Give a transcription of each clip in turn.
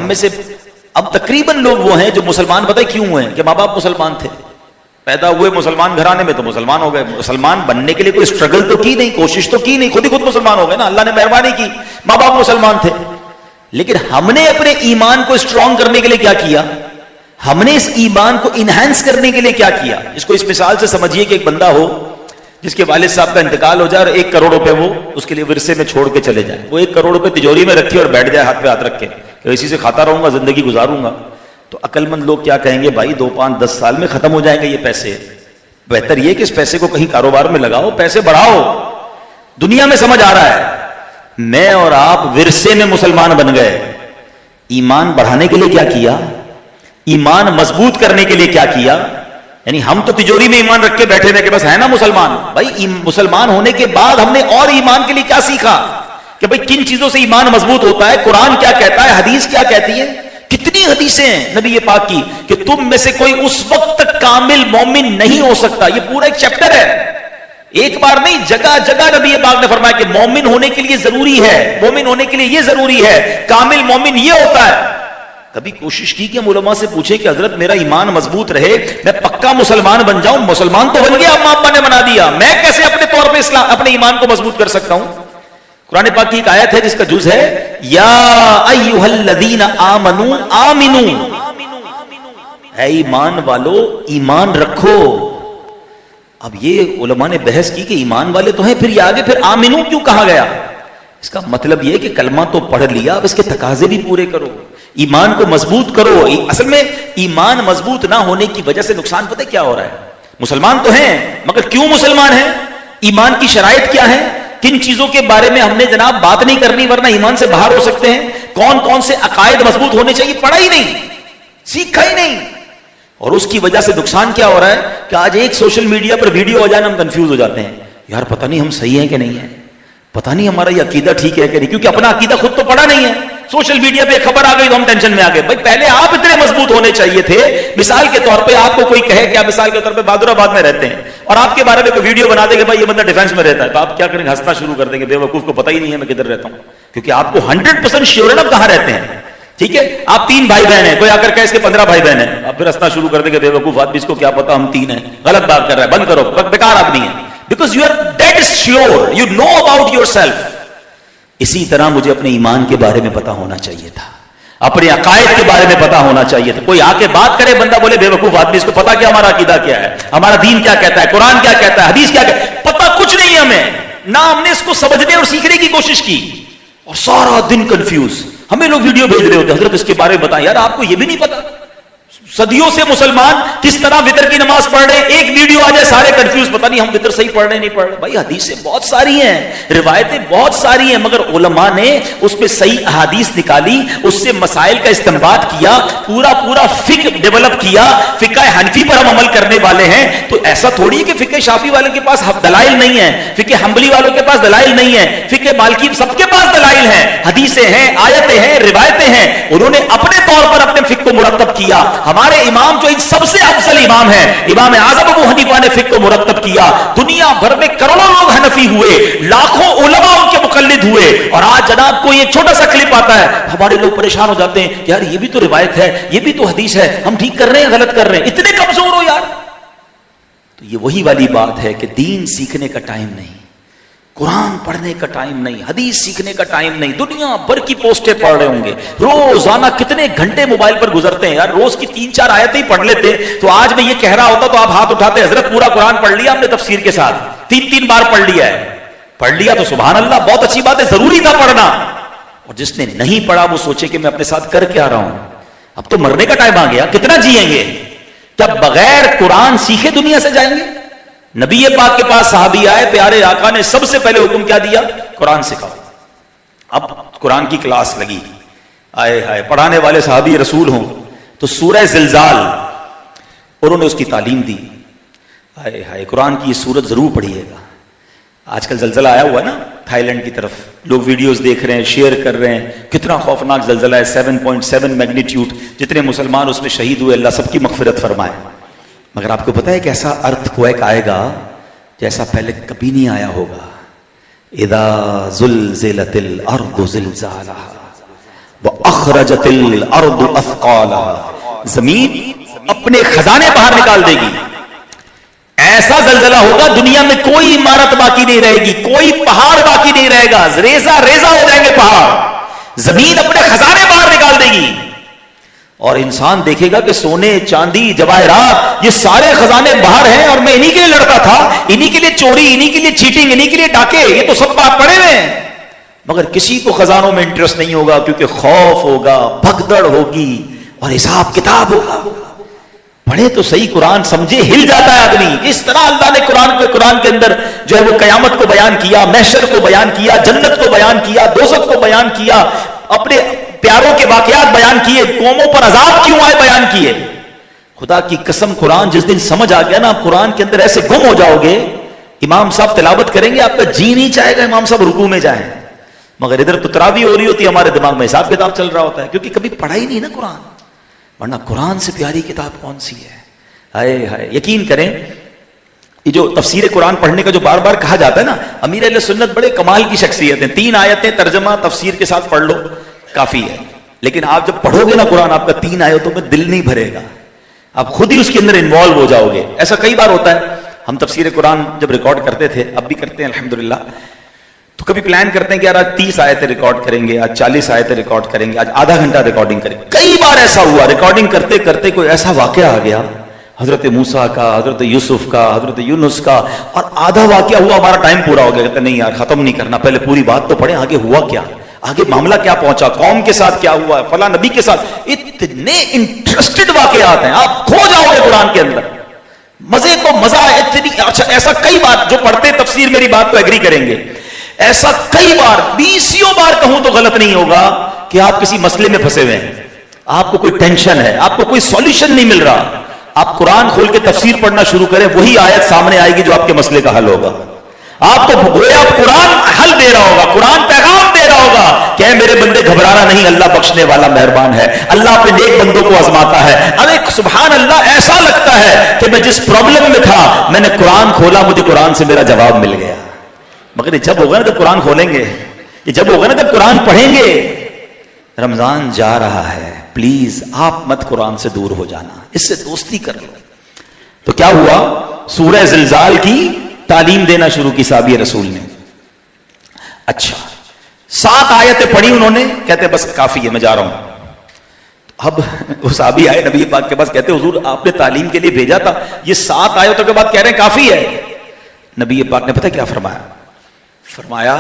ہم میں سے اب تقریباً لوگ وہ ہیں جو مسلمان پتہ ہے کیوں ہوئے ہیں کہ ماں باپ مسلمان تھے, پیدا ہوئے مسلمان گھرانے میں تو مسلمان ہو گئے. مسلمان بننے کے لیے کوئی اسٹرگل تو کی نہیں, کوشش تو کی نہیں, خود ہی خود مسلمان ہو گئے نا, اللہ نے مہربانی کی, ماں باپ مسلمان تھے. لیکن ہم نے اپنے ایمان کو اسٹرانگ کرنے کے لیے کیا کیا؟ ہم نے اس ایمان کو انہینس کرنے کے لیے کیا کیا؟ اس کو اس مثال سے سمجھیے کہ ایک بندہ ہو جس کے والد صاحب کا انتقال ہو جائے اور 1 کروڑ روپے وہ اس کے لیے ورثے میں چھوڑ کے چلے جائے. وہ 1 کروڑ روپے تجوری میں رکھے اور بیٹھ جائے ہاتھ پہ ہاتھ رکھ کے کہ اسی سے کھاتا رہوں گا, زندگی گزاروں گا. تو عقل مند لوگ کیا کہیں گے؟ بھائی 2 5 10 سال میں ختم ہو جائیں گے یہ پیسے, بہتر یہ کہ اس پیسے کو کہیں کاروبار میں لگاؤ, پیسے بڑھاؤ. دنیا میں سمجھ آ رہا ہے. میں اور آپ ورثے میں مسلمان بن گئے. ایمان بڑھانے کے لیے کیا کیا؟ ایمان مضبوط کرنے کے لیے کیا کیا؟ یعنی ہم تو تجوری میں ایمان رکھ کے بیٹھے رہے کہ بس ہے نا مسلمان. بھائی مسلمان ہونے کے بعد ہم نے اور ایمان کے لیے کیا سیکھا کہ بھائی کن چیزوں سے ایمان مضبوط ہوتا ہے, قرآن کیا کہتا ہے, حدیث کیا کہتی ہے. کتنی حدیثیں ہیں نبی پاک کی کہ تم میں سے کوئی اس وقت تک کامل مومن نہیں ہو سکتا. یہ پورا ایک چیپٹر ہے, ایک بار نہیں, جگہ جگہ نبی پاک نے فرمایا کہ مومن ہونے کے لیے ضروری ہے, مومن ہونے کے لیے یہ ضروری ہے, کامل مومن یہ ہوتا ہے. کبھی کوشش کی کہ ہم علماء سے پوچھیں کہ حضرت میرا ایمان مضبوط رہے, میں پکا مسلمان بن جاؤں. مسلمان تو بن گیا, اما ابا نے بنا دیا, میں کیسے اپنے طور پہ اسلام اپنے ایمان کو مضبوط کر سکتا ہوں؟ قرآن پاک کی ایک آیت ہے جس کا جز ہے یا ایھا الذین آمنوا آمنوا, اے ایمان والو ایمان رکھو. اب یہ علماء نے بحث کی کہ ایمان والے تو ہیں, پھر یہ آگے پھر آمنو کیوں کہا گیا؟ اس کا مطلب یہ کہ کلمہ تو پڑھ لیا, اب اس کے تقاضے بھی پورے کرو, ایمان کو مضبوط کرو. اصل میں ایمان مضبوط نہ ہونے کی وجہ سے نقصان پتہ کیا ہو رہا ہے؟ مسلمان تو ہیں مگر کیوں مسلمان ہیں؟ ایمان کی شرائط کیا ہے؟ کن چیزوں کے بارے میں ہم نے جناب بات نہیں کرنی ورنہ ایمان سے باہر ہو سکتے ہیں؟ کون کون سے عقائد مضبوط ہونے چاہیے؟ پڑھا ہی نہیں, سیکھا ہی نہیں. اور اس کی وجہ سے نقصان کیا ہو رہا ہے کہ آج ایک سوشل میڈیا پر ویڈیو ہو جائے نا ہم کنفیوز ہو جاتے ہیں, یار پتہ نہیں ہم صحیح ہیں کہ نہیں ہیں, پتہ نہیں ہمارا یہ عقیدہ ٹھیک ہے کہ نہیں, کیونکہ اپنا عقیدہ خود تو پڑھا نہیں ہے. سوشل میڈیا پہ خبر آ گئی تو ہم ٹینشن میں آ گئے. بھائی پہلے آپ اتنے مضبوط ہونے چاہیے تھے. مثال کے طور پہ آپ کو کوئی کہے کہ آپ مثال کے طور پہ بہادر آباد میں رہتے ہیں اور آپ کے بارے میں کوئی ویڈیو بنا دے کہ بھائی یہ بندہ ڈیفینس میں رہتا ہے, تو آپ کیا کریں گے؟ ہنسنا شروع کر دیں گے, بے وقوف کو پتہ ہی نہیں ہے میں کدھر رہتا ہوں, کیونکہ آپ کو 100% شیور ہے نا کہاں رہتے ہیں. ٹھیک ہے, آپ 3 بھائی بہن ہیں, کوئی آ کر کہ اس کے 15 بھائی بہن ہیں, آپ پھر ہنسنا شروع کر دیں گے بے وقوف آدمی, اس کو کیا پتا ہم 3 ہیں, غلط بات کر رہا ہے, بند کرو, بیکار آدمی ہے. Because you are dead sure, you know about yourself. اسی طرح مجھے اپنے ایمان کے بارے میں پتا ہونا چاہیے تھا, اپنے عقائد کے بارے میں پتا ہونا چاہیے تھا. کوئی آ کے بات کرے, بندہ بولے بے وقوف آدمی, اس کو پتا کیا ہمارا عقیدہ کیا ہے, ہمارا دین کیا کہتا ہے, قرآن کیا کہتا ہے, حدیث کیا کہتا ہے, پتا کچھ نہیں ہمیں, نہ ہم نے اس کو سمجھنے اور سیکھنے کی کوشش کی, اور سارا دن کنفیوز. ہمیں لوگ ویڈیو بھیج رہے ہوتے ہیں, حضرت اس کے بارے میں بتائیں. یار آپ کو یہ بھی نہیں پتا صدیوں سے مسلمان کس طرح وتر کی نماز پڑھ رہے ہیں, ایک ویڈیو آ جائے سارے کنفیوز, پتہ نہیں ہم وتر صحیح پڑھ رہے ہیں نہیں پڑھ رہے. بھائی حدیثیں بہت ساری ہیں, روایتیں بہت ساری ہیں, مگر علماء نے اس میں صحیح احادیث نکالی, اس سے مسائل کا استنباط کیا, پورا فقہ ڈیولپ کیا. فقہ حنفی پر ہم عمل کرنے والے ہیں, تو ایسا تھوڑی ہے کہ فقہ شافعی والے کے پاس دلائل نہیں ہے, فقہ حنبلی والوں کے پاس دلائل نہیں ہے, فقہ مالکی سب کے پاس دلائل ہیں, حدیثیں ہیں, آیتیں ہیں, روایتیں ہیں. انہوں نے اپنے طور پر اپنے فقہ کو مرتب کیا. ہمارے امام جو ان سب سے افضل امام ہیں, امام اعظم ابو حنیفہ نے فقہ کو مرتب کیا. دنیا بھر میں کروڑوں لوگ حنفی ہوئے, لاکھوں علماء ان کے مقلد ہوئے, اور آج جناب کوئی ایک چھوٹا سا کلپ آتا ہے, ہمارے لوگ پریشان ہو جاتے ہیں, یار یہ بھی تو روایت ہے, یہ بھی تو حدیث ہے, ہم ٹھیک کر رہے ہیں غلط کر رہے ہیں, اتنے کمزور ہو یار. تو یہ وہی والی بات ہے کہ دین سیکھنے کا ٹائم نہیں, قرآن پڑھنے کا ٹائم نہیں, حدیث سیکھنے کا ٹائم نہیں. دنیا بھر کی پوسٹیں پڑھ رہے ہوں گے, روزانہ کتنے گھنٹے موبائل پر گزرتے ہیں یار, روز کی 3-4 آیتیں ہی پڑھ لیتے. تو آج میں یہ کہہ رہا ہوتا تو آپ ہاتھ اٹھاتے, حضرت پورا قرآن پڑھ لیا ہم نے تفسیر کے ساتھ, 3 بار پڑھ لیا ہے. پڑھ لیا تو سبحان اللہ, بہت اچھی بات ہے, ضروری تھا پڑھنا. اور جس نے نہیں پڑھا وہ سوچے کہ میں اپنے ساتھ کر کے آ رہا ہوں, اب تو مرنے کا ٹائم آ گیا, کتنا جیئیں گے؟ کیا بغیر قرآن سیکھے دنیا سے جائیں گے؟ نبی پاک کے پاس صحابی آئے, پیارے آقا نے سب سے پہلے حکم کیا دیا؟ قرآن سکھاؤ. اب قرآن کی کلاس لگی, آئے ہائے, پڑھانے والے صحابی رسول ہوں تو سورہ زلزال انہوں نے اس کی تعلیم دی. آئے ہائے, قرآن کی یہ سورت ضرور پڑھیے گا. آج کل زلزلہ آیا ہوا ہے نا تھائی لینڈ کی طرف, لوگ ویڈیوز دیکھ رہے ہیں, شیئر کر رہے ہیں, کتنا خوفناک زلزلہ ہے, 7.7 میگنیٹیوڈ, جتنے مسلمان اس میں شہید ہوئے اللہ سب کی مغفرت فرمائے. مگر آپ کو پتا ہے کہ ایسا ارتھ کویک آئے گا جیسا پہلے کبھی نہیں آیا ہوگا. اذا زلزلت الارض زلزالها وَأَخْرَجَتِ الْأَرْضُ أَثْقَالَهَا، زمین اپنے خزانے باہر نکال دے گی. ایسا زلزلہ ہوگا دنیا میں کوئی عمارت باقی نہیں رہے گی، کوئی پہاڑ باقی نہیں رہے گا، ریزہ ریزہ ہو جائیں گے پہاڑ. زمین اپنے خزانے باہر نکال دے گی اور انسان دیکھے گا کہ سونے چاندی جواہرات یہ سارے خزانے باہر ہیں اور میں انہی کے لیے لڑتا تھا، انہی کے لیے چوری، انہی کے لیے چیٹنگ، انہی کے لیے ڈاکے، یہ تو سب بات پڑے ہوئے ہیں. مگر کسی کو خزانوں میں انٹرسٹ نہیں ہوگا کیونکہ خوف ہوگا، بھگدڑ ہوگی اور حساب کتاب ہوگا. پڑھے تو صحیح قرآن، سمجھے ہل جاتا ہے آدمی. اس طرح اللہ نے قرآن کے اندر جو ہے وہ قیامت کو بیان کیا، محشر کو بیان کیا، جنت کو بیان کیا، دوزخ کو بیان کیا، اپنے پیاروں کے واقعات بیان کیے، قوموں پر عذاب کیوں آئے بیان کیے. خدا کی قسم قرآن جس دن سمجھ آ گیا نا، آپ قرآن کے اندر ایسے گم ہو جاؤ گے. امام صاحب تلاوت کریں گے، آپ کا جی نہیں چاہے گا امام صاحب رکوع میں جائیں، مگر ادھر تو تراویح ہو رہی ہوتی ہے، ہمارے دماغ میں حساب کتاب چل رہا ہوتا ہے کیونکہ کبھی پڑھا ہی نہیں نا قرآن. ورنہ قرآن سے پیاری کتاب کون سی ہے؟ ہائے ہائے. یقین کریں یہ جو تفسیر قرآن پڑھنے کا جو بار بار کہا جاتا ہے نا، امیر اہل سنت بڑے کمال کی شخصیت ہیں. 3 آیتیں ترجمہ تفسیر کے ساتھ پڑھ لو کافی ہے، لیکن آپ جب پڑھو گے نا قرآن، آپ کا 3 آیتوں میں دل نہیں بھرے گا، آپ خود ہی اس کے اندر انوالو ہو جاؤ گے. ایسا کئی بار ہوتا ہے. ہم تفسیر قرآن جب ریکارڈ کرتے تھے، اب بھی کرتے ہیں الحمدللہ، تو کبھی پلان کرتے ہیں کہ یار آج 30 آیتیں ریکارڈ کریں گے، آج 40 آیتیں ریکارڈ کریں گے، آج آدھا گھنٹہ ریکارڈنگ کریں گے. کئی بار ایسا ہوا ریکارڈنگ کرتے کرتے کوئی ایسا واقعہ آ گیا، حضرت موسیٰ کا، حضرت یوسف کا، حضرت یونس کا، اور آدھا واقعہ ہوا، ہمارا ٹائم پورا ہو گیا. کہتے نہیں یار ختم نہیں کرنا، پہلے پوری بات تو پڑھیں، آگے ہوا کیا، آگے معاملہ کیا پہنچا، قوم کے ساتھ کیا ہوا، فلاں نبی کے ساتھ. اتنے انٹرسٹڈ واقعات ہیں، آپ کھو جاؤ گے قرآن کے اندر، مزے کو مزہ. اچھا ایسا کئی بار جو پڑھتے تفسیر میری بات کو ایگری کریں گے، ایسا کئی بار 20 بار کہوں تو غلط نہیں ہوگا کہ آپ کسی مسئلے میں پھنسے ہوئے ہیں، آپ کو کوئی ٹینشن ہے، آپ کو کوئی سولوشن نہیں مل رہا. آپ قرآن کھول کے تفسیر پڑھنا شروع کریں، وہی آیت سامنے آئے گی جو آپ کے مسئلے کا حل ہوگا. آپ کو گویا قرآن حل دے رہا ہوگا، قرآن پیغام دے رہا ہوگا کہ اے میرے بندے گھبرانا نہیں، اللہ بخشنے والا مہربان ہے، اللہ اپنے نیک بندوں کو آزماتا ہے. ارے سبحان اللہ، ایسا لگتا ہے کہ میں جس پرابلم میں تھا میں نے قرآن کھولا، مجھے قرآن سے میرا جواب مل گیا. مگر یہ جب ہوگا نا جب قرآن کھولیں گے، یہ جب ہوگا نا جب قرآن پڑھیں گے. رمضان جا رہا ہے، پلیز آپ مت قرآن سے دور ہو جانا، اس سے دوستی کر لو. تو کیا ہوا؟ سورہ زلزال کی تعلیم دینا شروع کی صحابی رسول نے. اچھا 7 آیتیں پڑھی انہوں نے، کہتے بس کافی ہے میں جا رہا ہوں. اب وہ صحابی آئے نبی پاک کے پاس، کہتے حضور آپ نے تعلیم کے لیے بھیجا تھا، یہ 7 آیتوں کے بعد کہہ رہے ہیں کافی ہے. نبی پاک نے پتہ کیا فرمایا؟ فرمایا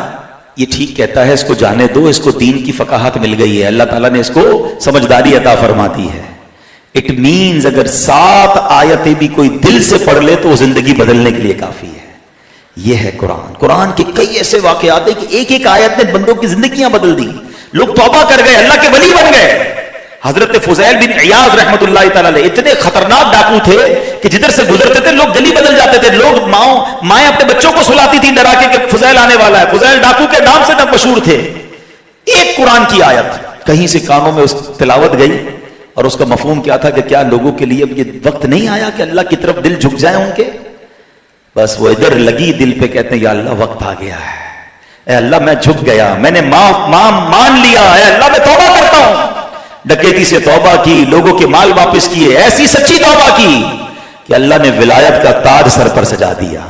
یہ ٹھیک کہتا ہے، اس کو جانے دو، اس کو دین کی فقاہت مل گئی ہے، اللہ تعالیٰ نے اس کو سمجھداری عطا فرما دی ہے. اٹ مینز اگر 7 آیتیں بھی کوئی دل سے پڑھ لے تو وہ زندگی بدلنے کے لیے کافی ہے. یہ ہے قرآن. قرآن کے کئی ایسے واقعات ہیں کہ ایک ایک آیت نے بندوں کی زندگیاں بدل دی، لوگ توبہ کر گئے، اللہ کے ولی بن گئے. حضرت فضیل بن عیاض رحمت اللہ تعالیٰ علیہ اتنے خطرناک ڈاکو تھے کہ جدھر سے گزرتے تھے لوگ گلی بدل جاتے تھے. لوگ مائیں اپنے بچوں کو سلاتی تھی ڈرا کے کہ فضیل آنے والا ہے. فضیل ڈاکو کے نام سے نہ مشہور تھے. ایک قرآن کی آیت کہیں سے کانوں میں اس تلاوت گئی اور اس کا مفہوم کیا تھا کہ کیا لوگوں کے لیے اب یہ وقت نہیں آیا کہ اللہ کی طرف دل جھک جائیں ان کے؟ بس وہ ادھر لگی دل پہ، کہتے ہیں یا اللہ وقت آ گیا ہے، اے اللہ میں جھک گیا، میں نے مان لیا، اے اللہ میں توبہ کرتا ہوں. ڈکیتی سے توبہ کی، لوگوں کے مال واپس کیے، ایسی سچی توبہ کی کہ اللہ نے ولایت کا تاج سر پر سجا دیا.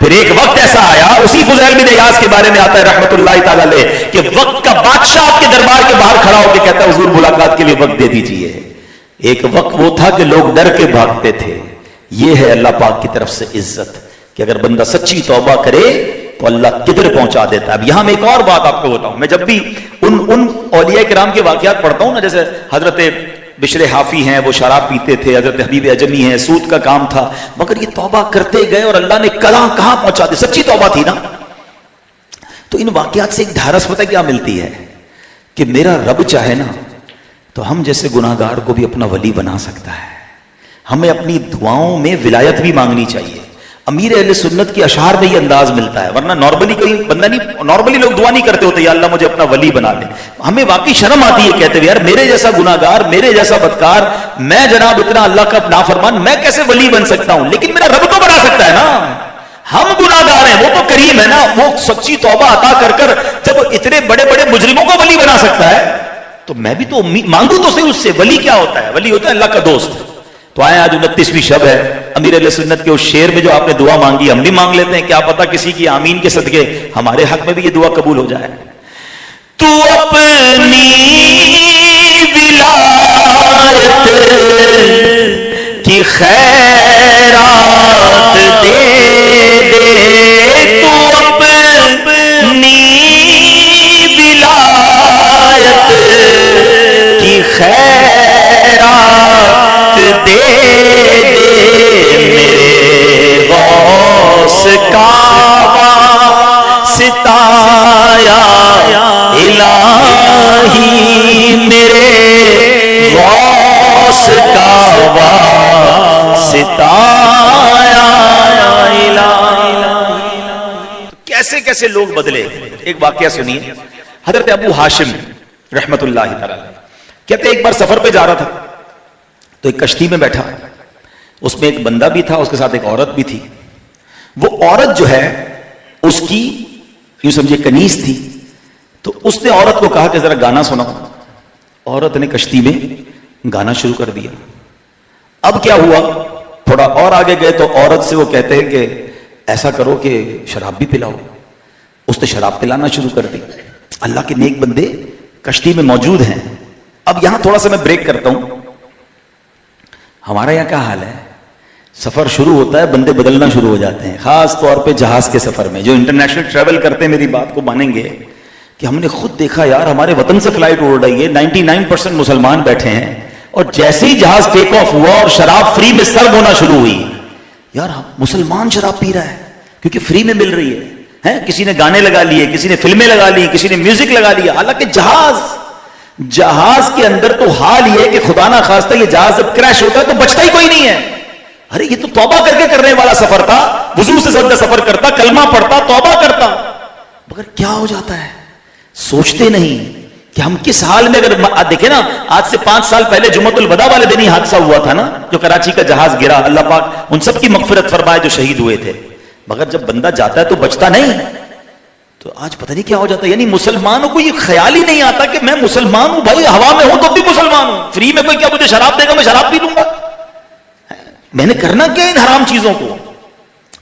پھر ایک وقت ایسا آیا، اسی فضیل بن عیاض کے بارے میں آتا ہے رحمت اللہ تعالی علیہ کہ وقت کا بادشاہ آپ کے دربار کے باہر کھڑا ہو کے کہتا ہے حضور ملاقات کے لیے وقت دے دیجئے. ایک وقت وہ تھا کہ لوگ ڈر کے بھاگتے تھے. یہ ہے اللہ پاک کی طرف سے عزت کہ اگر بندہ سچی توبہ کرے تو اللہ کدھر پہنچا دیتا ہے. اب یہاں میں ایک اور بات آپ کو بتاؤں، میں جب بھی ان اولیاء کرام کے واقعات پڑھتا ہوں نا، جیسے حضرت بشر حافی ہیں، وہ شراب پیتے تھے، حضرت حبیب اجمی ہیں، سود کا کام تھا، مگر یہ توبہ کرتے گئے اور اللہ نے کہاں پہنچا دی. سچی توبہ تھی نا. تو ان واقعات سے ایک ڈھارس پتہ کیا ملتی ہے کہ میرا رب چاہے نا تو ہم جیسے گناہگار کو بھی اپنا ولی بنا سکتا ہے. ہمیں اپنی دعاؤں میں ولایت بھی مانگنی چاہیے. امیر اہل سنت کی اشعار میں یہ انداز ملتا ہے، ورنہ نارملی کوئی بندہ نہیں، نارملی لوگ دعا نہیں کرتے ہوتے یا اللہ مجھے اپنا ولی بنا لے. ہمیں واقعی شرم آتی ہے کہتے ہوئے، یار میرے جیسا گناہگار، میرے جیسا بدکار، میں جناب اتنا اللہ کا نافرمان، میں کیسے ولی بن سکتا ہوں؟ لیکن میرا رب تو بنا سکتا ہے نا. ہم گناہگار ہیں، وہ تو کریم ہے نا، وہ سچی توبہ عطا کر جب اتنے بڑے بڑے مجرموں کو ولی بنا سکتا ہے تو میں بھی تو مانگوں تو صحیح اس سے. ولی کیا ہوتا ہے؟ ولی ہوتا ہے اللہ کا دوست. تو آئے آج 29ویں شب ہے, امیر اہل سنت کے اس شعر میں جو آپ نے دعا مانگی ہم بھی مانگ لیتے ہیں, کیا پتا کسی کی آمین کے صدقے ہمارے حق میں بھی یہ دعا قبول ہو جائے. تو اپنی ولایت کی خیرات دے دے, تو اپنی ولایت کی خیرات دے دے, میرے غوث کا ستایا الہی, میرے غوث کا ستایا الہی. کیسے کیسے لوگ بدلے. ایک واقعہ سنیے. حضرت ابو ہاشم رحمت اللہ تعالی کہتے ایک بار سفر پہ جا رہا تھا تو ایک کشتی میں بیٹھا, اس میں ایک بندہ بھی تھا, اس کے ساتھ ایک عورت بھی تھی. وہ عورت جو ہے اس کی یوں سمجھے کنیز تھی, تو اس نے عورت کو کہا کہ ذرا گانا سناؤ. عورت نے کشتی میں گانا شروع کر دیا. اب کیا ہوا, تھوڑا اور آگے گئے تو عورت سے وہ کہتے ہیں کہ ایسا کرو کہ شراب بھی پلاؤ. اس نے شراب پلانا شروع کر دی. اللہ کے نیک بندے کشتی میں موجود ہیں. اب یہاں تھوڑا سا میں بریک کرتا ہوں. ہمارا یہاں کیا حال ہے, سفر شروع ہوتا ہے بندے بدلنا شروع ہو جاتے ہیں, خاص طور پہ جہاز کے سفر میں. جو انٹرنیشنل ٹریول کرتے ہیں میری بات کو مانیں گے کہ ہم نے خود دیکھا یار ہمارے وطن سے فلائٹ اڑ رہی ہے, 99% مسلمان بیٹھے ہیں, اور جیسے ہی جہاز ٹیک آف ہوا اور شراب فری میں سرو ہونا شروع ہوئی, یار مسلمان شراب پی رہا ہے کیونکہ فری میں مل رہی ہے. کسی نے گانے لگا لیے, کسی نے فلمیں لگا لی, کسی نے میوزک لگا لیا. حالانکہ جہاز کے اندر تو حال یہ ہے کہ خدا نہ خواستہ یہ جہاز جب کریش ہوتا ہے تو بچتا ہی کوئی نہیں ہے. ارے یہ تو توبہ کر کے کرنے والا سفر تھا, وضو سے سفر کرتا, کلمہ پڑھتا, توبہ کرتا, مگر کیا ہو جاتا ہے سوچتے نہیں کہ ہم کس حال میں. اگر دیکھیں نا, آج سے 5 سال پہلے جمعۃ الوداع والے دن ہی حادثہ ہوا تھا نا, جو کراچی کا جہاز گرا. اللہ پاک ان سب کی مغفرت فرمائے جو شہید ہوئے تھے. مگر جب بندہ جاتا ہے تو بچتا نہیں. تو آج پتہ نہیں کیا ہو جاتا ہے. یعنی مسلمانوں کو یہ خیال ہی نہیں آتا کہ میں مسلمان ہوں بھائی, ہوا میں ہوں تو بھی مسلمان ہوں. فری میں کوئی کیا مجھے شراب دے گا میں شراب پی لوں گا. میں نے کرنا کیا ان حرام چیزوں کو.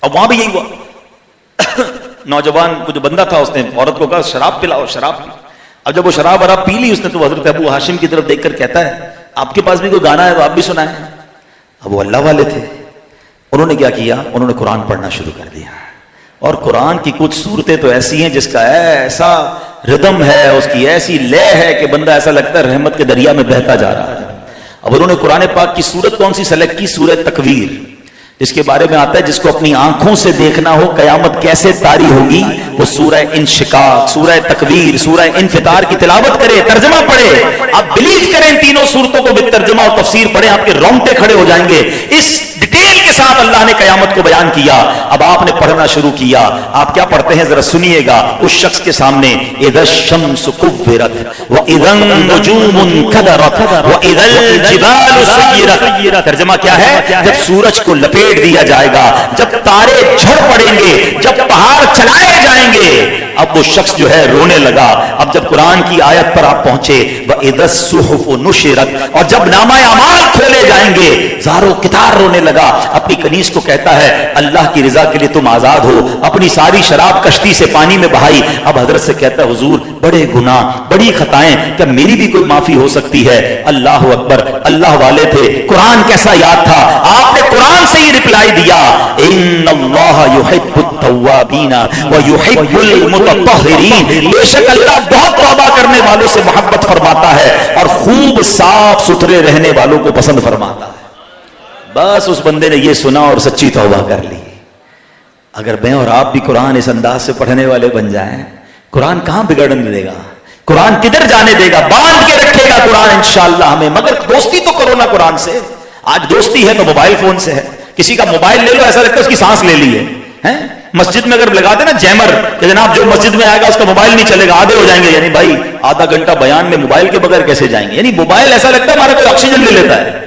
اور وہاں بھی یہی ہوا. نوجوان کو جو بندہ تھا اس نے عورت کو کہا شراب پلاؤ, شراب پی. اب جب وہ شراب وراب پی لی اس نے تو حضرت ابو ہاشم کی طرف دیکھ کر کہتا ہے آپ کے پاس بھی کوئی گانا ہے تو آپ بھی سنائیں. اب وہ اللہ والے تھے, انہوں نے کیا کیا, انہوں نے قرآن پڑھنا شروع کر دیا. اور قرآن کی کچھ صورتیں تو ایسی ہیں جس کا ایسا ردم ہے, اس کی ایسی لے ہے کہ بندہ ایسا لگتا ہے رحمت کے دریا میں بہتا جا رہا ہے. اب انہوں نے قرآن پاک کی سورت کون سی سلیکٹ کی, سورہ تکویر, جس کے بارے میں آتا ہے جس کو اپنی آنکھوں سے دیکھنا ہو قیامت کیسے طاری ہوگی, وہ سورہ انشقاق, سورہ تکویر, سورہ انفطار کی تلاوت کرے, ترجمہ پڑھے. آپ بلیو کریں ان تینوں سورتوں کو بھی ترجمہ اور تفسیر پڑھیں, آپ کے رونگٹے کھڑے ہو جائیں گے. اس ڈیٹیل کے ساتھ اللہ نے قیامت کو بیان کیا. اب آپ نے پڑھنا شروع کیا. آپ کیا پڑھتے ہیں ذرا سنیے گا. اس شخص کے سامنے اذا الشمس كورت واذا النجوم انكدرت واذا الجبال سيرت. ترجمہ کیا ہے, جب سورج کو لپیٹ دیا جائے گا, جب تارے جھڑ پڑیں گے, جب پہاڑ چلائے جائیں گے. اب وہ شخص جو ہے رونے لگا. اب جب قرآن کی آیت پر آپ پہنچے وَإِذَا الصُّحُفُ نُشِرَتْ, اور جب نامہ اعمال کھولے جائیں گے, زارو کتار رونے لگا. اپنی کنیز کو کہتا ہے اللہ کی رضا کے لیے تم آزاد ہو. اپنی ساری شراب کشتی سے پانی میں بہائی. اب حضرت سے کہتا ہے حضور بڑے گناہ, بڑی خطائیں, کیا میری بھی کوئی معافی ہو سکتی ہے؟ اللہ اکبر. اللہ والے تھے, قرآن کیسا یاد تھا. آپ نے قرآن سے ہی رپلائی دیا ان اللہ یحب التوابین ویحب المتطہرین. بے شک اللہ بہت توبہ کرنے والوں سے محبت فرماتا ہے اور خوب صاف ستھرے رہنے والوں کو پسند فرماتا ہے. بس اس بندے نے یہ سنا اور سچی توبہ کر لی. اگر میں اور آپ بھی قرآن اس انداز سے پڑھنے والے بن جائیں, قرآن کہاں بگڑنے دے گا, قرآن کدھر جانے دے گا, باندھ کے رکھے گا قرآن انشاءاللہ ہمیں. مگر دوستی تو کرو نا قرآن سے. آج دوستی ہے تو موبائل فون سے ہے. کسی کا موبائل لے لو ایسا لگتا ہے اس کی سانس لے لی ہے. مسجد میں اگر لگاتے نا جیمر کہ جناب جو مسجد میں آئے گا اس کا موبائل نہیں چلے گا, آدھے ہو جائیں گے. یعنی بھائی آدھا گھنٹہ بیان میں موبائل کے بغیر کیسے جائیں گے؟ یعنی موبائل ایسا لگتا ہے ہمارا کوئی آکسیجن لے لیتا ہے.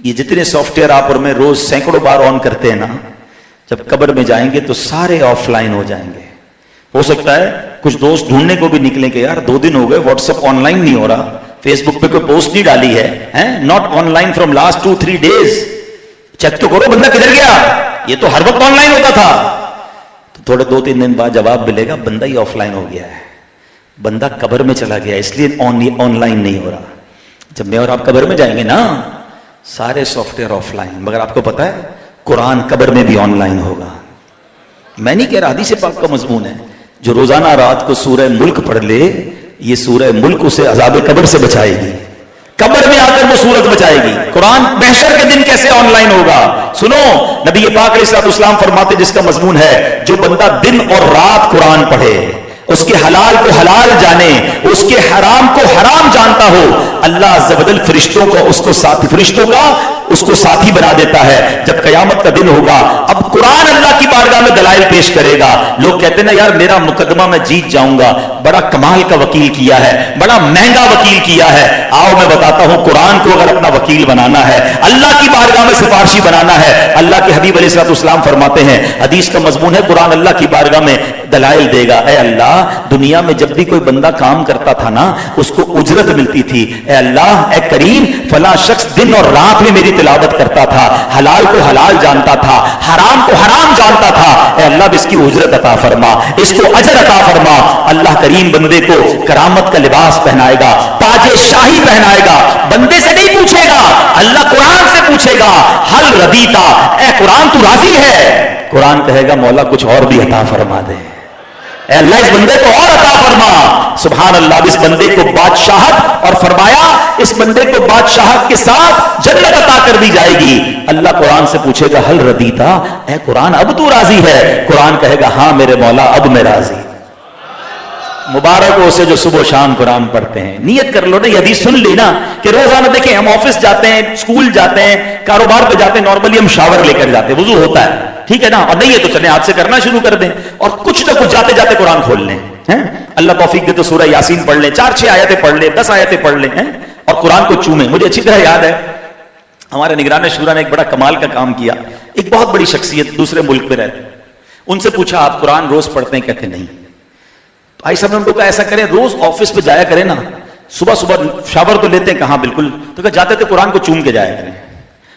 یہ جتنے سافٹ ویئر آپ اور میں روز سینکڑوں بار آن کرتے ہیں نا, جب قبر میں جائیں گے تو سارے آف لائن ہو جائیں گے. ہو سکتا ہے کچھ دوست ڈھونڈنے کو بھی نکلیں کہ یار 2 دن ہو گئے واٹس ایپ آن لائن نہیں ہو رہا, فیس بک پہ کوئی پوسٹ نہیں ڈالی ہے, not on line from last 2-3 days, check تو کرو بندہ کدھر گیا, یہ تو ہر وقت آن لائن ہوتا تھا. تو تھوڑے 2-3 دن بعد جواب ملے گا بندہ ہی آف لائن ہو گیا ہے, بندہ قبر میں چلا گیا اس لیے آن لائن نہیں ہو رہا. جب میں اور آپ قبر میں جائیں گے نا سارے سافٹ ویئر آف لائن, مگر آپ کو پتا ہے قرآن قبر میں بھی آن لائن ہوگا. میں نہیں کہہ رہا, حدیث پاک کا مضمون ہے, جو روزانہ رات کو سورہ ملک پڑھ لے یہ سورہ ملک اسے عذاب قبر سے بچائے گی, قبر میں آ کر وہ سورت بچائے گی. قرآن محشر کے دن کیسے آن لائن ہوگا؟ سنو, نبی پاک علیہ الصلوۃ والسلام فرماتے جس کا مضمون ہے جو بندہ دن اور رات قرآن پڑھے, اس کے حلال کو حلال جانے, اس کے حرام کو حرام جانتا ہو, اللہ عز و جل فرشتوں کا اس کو ساتھی بنا دیتا ہے. جب قیامت کا دن ہوگا اب قرآن اللہ کی بارگاہ میں دلائل پیش کرے گا. لوگ کہتے ہیں نا یار میرا مقدمہ میں جیت جاؤں گا, بڑا کمال کا وکیل کیا ہے, بڑا مہنگا وکیل کیا ہے. آؤ میں بتاتا ہوں, قرآن کو اگر اپنا وکیل بنانا ہے, اللہ کی بارگاہ میں سفارشی بنانا ہے, اللہ کے حبیب علیہ الصلوۃ والسلام فرماتے ہیں, حدیث کا مضمون ہے قرآن اللہ کی بارگاہ میں دلائل دے گا. اے اللہ, دنیا میں جب بھی کوئی بندہ کام کرتا تھا نا اس کو اجرت ملتی تھی. اے اللہ, اے کریم, فلاں شخص دن اور رات میں میری تلاوت کرتا تھا, حلال کو حلال جانتا تھا, حرام کو حرام جانتا تھا. اے اللہ اس کی اجرت عطا فرما, اس کو اجر عطا فرما. اللہ کریم بندے کو کرامت کا لباس پہنائے گا, تاج شاہی پہنائے گا. بندے سے نہیں پوچھے گا, اللہ قرآن سے پوچھے گا, حل ردیتا, اے قرآن تو راضی ہے؟ قرآن کہے گا مولا کچھ اور بھی عطا فرما دے. اے اللہ اس بندے کو اور عطا فرما. سبحان اللہ, اس بندے کو بادشاہت, اور فرمایا اس بندے کو بادشاہت کے ساتھ جنت عطا کر دی جائے گی. اللہ قرآن سے پوچھے گا حل ردیتا, اے قرآن اب تو راضی ہے؟ قرآن کہے گا ہاں میرے مولا اب میں راضی. مبارک ہو اسے جو صبح و شام قرآن پڑھتے ہیں. نیت کر لو نا, یہ حدیث سن لی نا کہ روزانہ دیکھیں ہم آفس جاتے ہیں, اسکول جاتے ہیں, کاروبار پہ جاتے ہیں, نارملی ہم شاور لے کر جاتے ہیں, وضو ہوتا ہے, ٹھیک ہے نا, اور نہیں ہے تو چلیں آج سے کرنا شروع کر دیں, اور کچھ نہ کچھ جاتے جاتے قرآن کھول لیں. اللہ توفیق دے تو سورہ یاسین پڑھ لیں, 4-6 آیتیں پڑھ لیں, 10 آیتیں پڑھ لیں, اور قرآن کو چومیں. مجھے اچھی طرح یاد ہے ہمارے نگران شورا نے ایک بڑا کمال کا کام کیا. ایک بہت بڑی شخصیت دوسرے ملک میں رہتے, ان سے پوچھا آپ قرآن روز پڑھتے ہیں؟ کہتے نہیں. تو آئی صاحب نے ان کو کہا ایسا کریں روز آفس پہ جایا کریں نا, صبح صبح شاور تو لیتے ہیں, کہاں بالکل, تو کہا جاتے تھے قرآن کو چوم کے جایا کریں.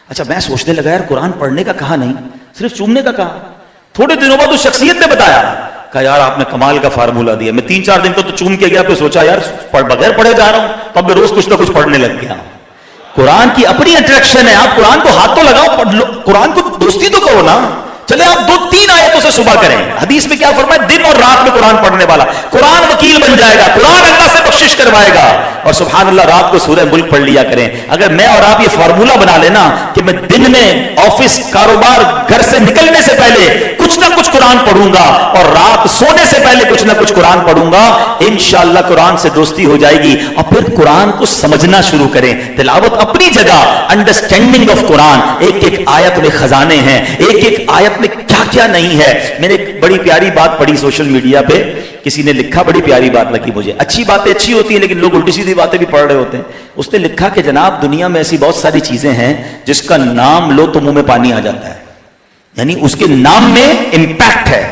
اچھا میں سوچنے لگا یار قرآن پڑھنے کا کہا نہیں, صرف چومنے کا کہا. تھوڑے دنوں بعد اس شخصیت نے بتایا, کہا یار آپ نے کمال کا فارمولا دیا. میں 3-4 دن تو چوم کے گیا, پھر سوچا یار بغیر پڑھے جا رہا ہوں, تو اب میں روز کچھ نہ کچھ پڑھنے لگ گیا. قرآن کی اپنی اٹریکشن ہے, آپ قرآن کو ہاتھ تو لگاؤ, پڑھ لو, قرآن کو دوستی تو کرو نا. چلے آپ 2-3 آیتوں سے صبح کریں. حدیث میں کیا فرمایا, دن اور رات میں قرآن پڑھنے والا قرآن وکیل بن جائے گا, قرآن اللہ سے بخشش کروائے گا. اور سبحان اللہ رات کو سورہ ملک پڑھ لیا کریں. اگر میں اور آپ یہ فارمولا بنا لینا کہ میں دن میں آفس, کاروبار, گھر سے نکلنے سے پہلے کچھ نہ کچھ قرآن پڑھوں گا, اور رات سونے سے پہلے کچھ نہ کچھ قرآن پڑھوں گا, انشاءاللہ قرآن سے دوستی ہو جائے گی. اور پھر قرآن کو سمجھنا شروع کریں. تلاوت اپنی جگہ, انڈرسٹینڈنگ آف قرآن, ایک ایک آیت میں خزانے ہیں, ایک ایک آیت میں کیا کیا نہیں ہے. میں نے ایک بڑی پیاری بات پڑھی سوشل میڈیا پہ, کسی نے لکھا, بڑی پیاری بات لگی مجھے. اچھی باتیں اچھی ہوتی ہیں لیکن لوگ الٹی سیدھی باتیں بھی پڑھ رہے ہوتے ہیں. اس نے لکھا کہ جناب دنیا میں ایسی بہت ساری چیزیں ہیں جس کا نام لو تو منہ میں پانی آ جاتا ہے, یعنی اس کے نام میں امپیکٹ ہے,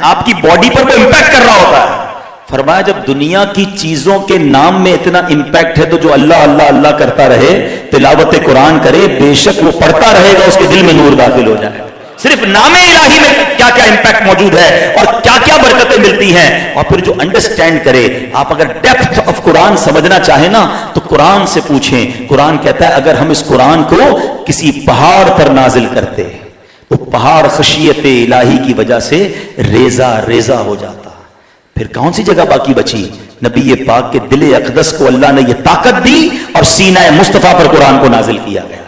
آپ کی باڈی پر وہ امپیکٹ کر رہا ہوتا ہے. فرمایا جب دنیا کی چیزوں کے نام میں اتنا امپیکٹ ہے تو جو اللہ اللہ اللہ کرتا رہے, تلاوت قرآن کرے, بے شک وہ پڑھتا رہے گا, اس کے دل میں نور داخل ہو جائے گا. صرف نام الہی میں کیا کیا امپیکٹ موجود ہے اور کیا کیا برکتیں ملتی ہیں. اور پھر جو انڈرسٹینڈ کرے, آپ اگر ڈیپتھ آف قرآن سمجھنا چاہیں نا تو قرآن سے پوچھیں. قرآن کہتا ہے اگر ہم اس قرآن کو کسی پہاڑ پر نازل کرتے تو پہاڑ خشیت الہی کی وجہ سے ریزہ ریزہ ہو جاتا. پھر کون سی جگہ باقی بچی؟ نبی پاک کے دل اقدس کو اللہ نے یہ طاقت دی اور سینہ مصطفیٰ پر قرآن کو نازل کیا گیا.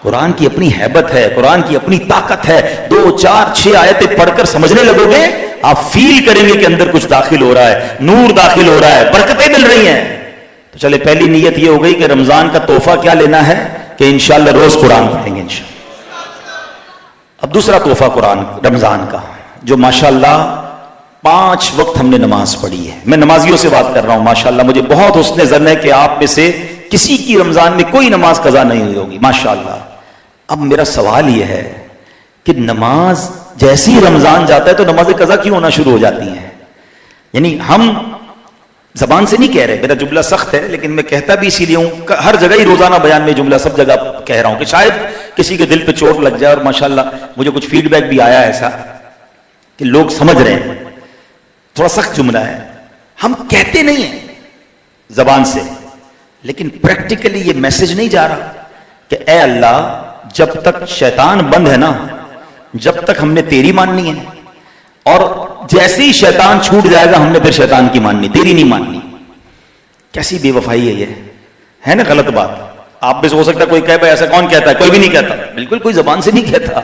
قرآن کی اپنی ہیبت ہے, قرآن کی اپنی طاقت ہے. 2-4-6 آیتیں پڑھ کر سمجھنے لگو گے, آپ فیل کریں گے کہ اندر کچھ داخل ہو رہا ہے, نور داخل ہو رہا ہے, برکتیں مل رہی ہیں. تو چلے پہلی نیت یہ ہو گئی کہ رمضان کا تحفہ کیا لینا ہے کہ انشاءاللہ روز قرآن پڑھیں گے انشاءاللہ. اب دوسرا تحفہ قرآن رمضان کا, جو ماشاءاللہ 5 وقت ہم نے نماز پڑھی ہے. میں نمازیوں سے بات کر رہا ہوں, ماشاءاللہ مجھے بہت حسن ظن ہے کہ آپ میں سے کسی کی رمضان میں کوئی نماز قضا نہیں ہوئی ہوگی ماشاءاللہ. اب میرا سوال یہ ہے کہ نماز جیسی رمضان جاتا ہے تو نماز قضا کیوں ہونا شروع ہو جاتی ہیں؟ یعنی ہم زبان سے نہیں کہہ رہے، میرا جملہ سخت ہے لیکن میں کہتا بھی اسی لیے ہوں، ہر جگہ ہی روزانہ بیان میں جملہ سب جگہ کہہ رہا ہوں کہ شاید کسی کے دل پہ چوٹ لگ جائے، اور ماشاءاللہ مجھے کچھ فیڈ بیک بھی آیا ایسا کہ لوگ سمجھ رہے ہیں، تھوڑا سخت جملہ ہے. ہم کہتے نہیں ہیں زبان سے، لیکن پریکٹیکلی یہ میسج نہیں جا رہا کہ اے اللہ جب تک شیطان بند ہے نا، جب تک ہم نے تیری ماننی ہے، اور جیسے ہی شیطان چھوٹ جائے گا ہم نے پھر شیطان کی ماننی، تیری نہیں ماننی. کیسی بے وفائی ہے یہ، ہے نا غلط بات. آپ میں سے ہو سکتا ہے کوئی کہے بھائی ایسا کون کہتا ہے، کوئی بھی نہیں کہتا، بالکل کوئی زبان سے نہیں کہتا،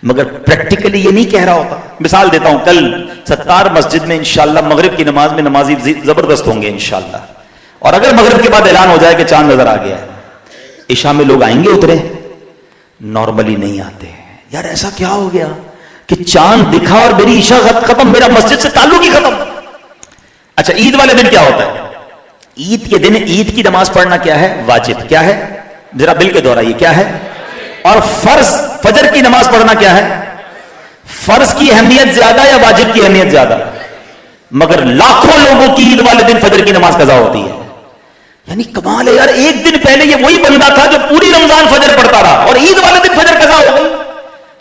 مگر پریکٹیکلی یہ نہیں کہہ رہا ہوتا. مثال دیتا ہوں، کل ستار مسجد میں انشاءاللہ مغرب کی نماز میں نمازی زبردست ہوں گے انشاءاللہ، اور اگر مغرب کے بعد اعلان ہو جائے کہ چاند نظر آ گیا ہے، عشاء میں لوگ آئیں گے اترے؟ نارملی نہیں آتے. یار ایسا کیا ہو گیا کہ چاند دکھا اور میری عشاء ختم، میرا مسجد سے تعلق ہی ختم. اچھا عید والے دن کیا ہوتا ہے؟ عید کے دن عید کی نماز پڑھنا کیا ہے؟ واجب. کیا ہے؟ ذرا بل کے دہرائیے کیا ہے؟ اور فرض فجر کی نماز پڑھنا کیا ہے؟ فرض کی اہمیت زیادہ یا واجب کی اہمیت زیادہ؟ مگر لاکھوں لوگوں کی عید والے دن فجر کی نماز قضا ہوتی ہے. یعنی کمال ہے یار، ایک دن پہلے یہ وہی بندہ تھا جو پوری رمضان فجر پڑھتا رہا اور عید والے دن فجر قضا ہو گئی.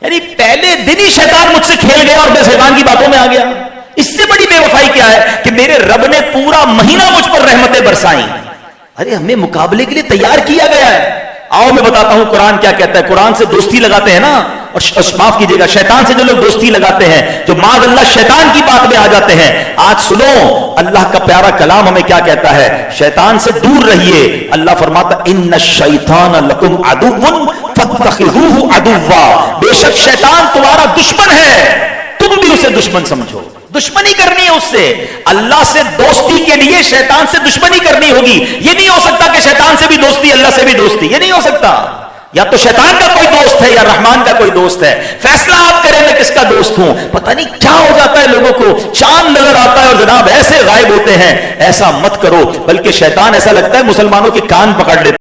یعنی پہلے دن ہی شیطان مجھ سے کھیل گیا اور میں شیطان کی باتوں میں آ گیا. اس سے بڑی بے وفائی کیا ہے کہ میرے رب نے پورا مہینہ مجھ پر رحمتیں برسائیں. ارے ہمیں مقابلے کے لیے تیار کیا گیا ہے. آؤ میں بتاتا ہوں قرآن کیا کہتا ہے. قرآن سے دوستی لگاتے ہیں نا، اور معاف کیجیے گا شیطان سے جو لوگ دوستی لگاتے ہیں، جو معاذ اللہ شیطان کی بات میں آ جاتے ہیں، آج سنو اللہ کا پیارا کلام ہمیں کیا کہتا ہے. شیطان سے دور رہیے. اللہ فرماتا ان الشیطان لکم عدو فاتخذوہ عدوا، بے شک شیطان تمہارا دشمن ہے، تم بھی اسے دشمن سمجھو. دشمنی کرنی ہے اس سے. اللہ سے دوستی کے لیے شیطان سے دشمنی کرنی ہوگی. یہ نہیں ہو سکتا کہ شیطان سے بھی دوستی اللہ سے بھی دوستی، یہ نہیں ہو سکتا. یا تو شیطان کا کوئی دوست ہے یا رحمان کا کوئی دوست ہے. فیصلہ آپ کریں میں کس کا دوست ہوں. پتہ نہیں کیا ہو جاتا ہے لوگوں کو، چاند نظر آتا ہے اور جناب ایسے غائب ہوتے ہیں. ایسا مت کرو، بلکہ شیطان ایسا لگتا ہے مسلمانوں کے کان پکڑ لیتا